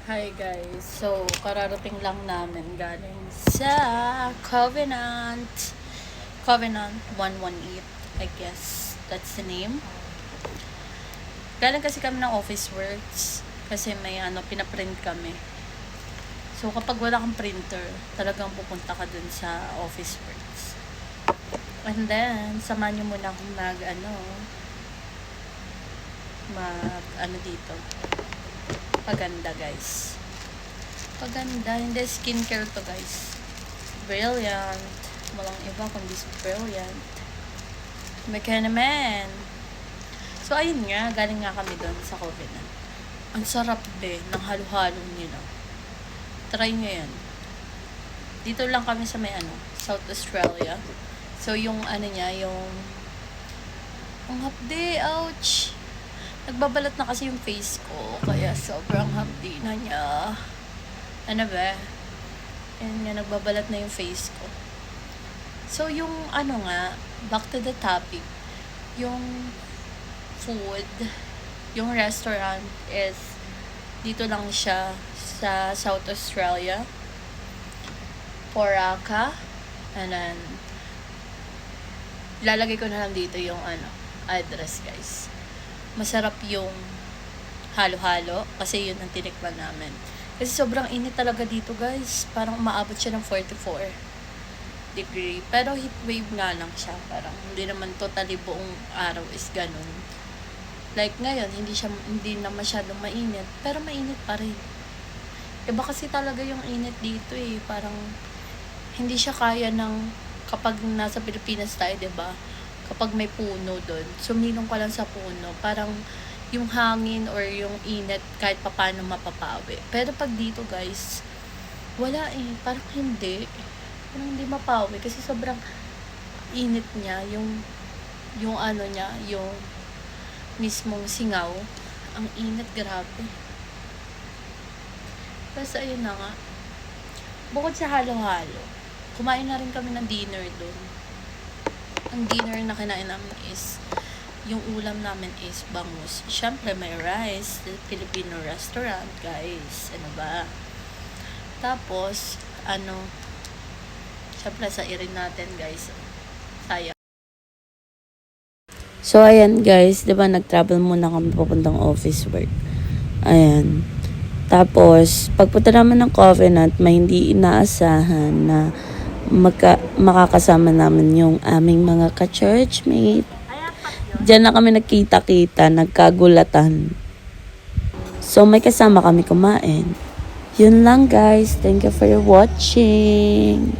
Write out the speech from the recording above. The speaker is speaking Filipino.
Hi guys, so kararating lang namin galing sa Covenant 118, I guess that's the name. Galing kasi kami ng office works kasi may pinaprint kami. So kapag wala kang printer, talagang pupunta ka dun sa office works. And then samahan nyo muna akong mag dito. Paganda guys. Paganda. Hindi skincare to guys. Brilliant. Walang iba kundi brilliant. Mechaniman. So ayun nga. Galing nga kami doon sa Covenant. Ang sarap ng halo-halo nila. Try nyo yan. Dito lang kami sa may South Australia. So yung yung ang hapde. Ouch. Nagbabalat na kasi yung face ko, kaya sobrang hapdi na niya. Ano ba? Ayan nga, nagbabalat na yung face ko. So, yung back to the topic, yung food, yung restaurant is, dito lang siya sa South Australia. Poraka. And then, lalagay ko na lang dito yung address guys. Masarap yung halo-halo kasi yun ang tinikman namin. Kasi sobrang init talaga dito guys. Parang umaabot siya ng 44 degree. Pero heat wave nga lang siya. Parang hindi naman totally buong araw is ganun. Like ngayon, hindi na masyadong mainit. Pero mainit pa rin. Iba kasi talaga yung init dito eh. Parang hindi siya kaya ng kapag nasa Pilipinas tayo, diba? Kapag may puno doon, sumilong ka lang sa puno, parang yung hangin or yung init kahit paano mapapawi. Pero pag dito guys, wala eh, parang hindi mapawi kasi sobrang init niya, yung niya, yung mismong singaw, ang init, grabe. Basta ayun na nga, bukod sa halo-halo, kumain na rin kami ng dinner doon. Ang dinner na kinain namin is, yung ulam namin is bangus. Siyempre, may rice. Filipino restaurant, guys. Ano ba? Tapos, siyempre, sairin natin, guys. Sayang. So, ayan, guys. Diba, nag-travel muna kami papuntang office work. Ayan. Tapos, pagpunta naman ng Covenant, may hindi inaasahan na makakasama namin yung aming mga ka-churchmate. Diyan na kami nagkita-kita, nagkagulatan. So, may kasama kami kumain. Yun lang guys. Thank you for watching.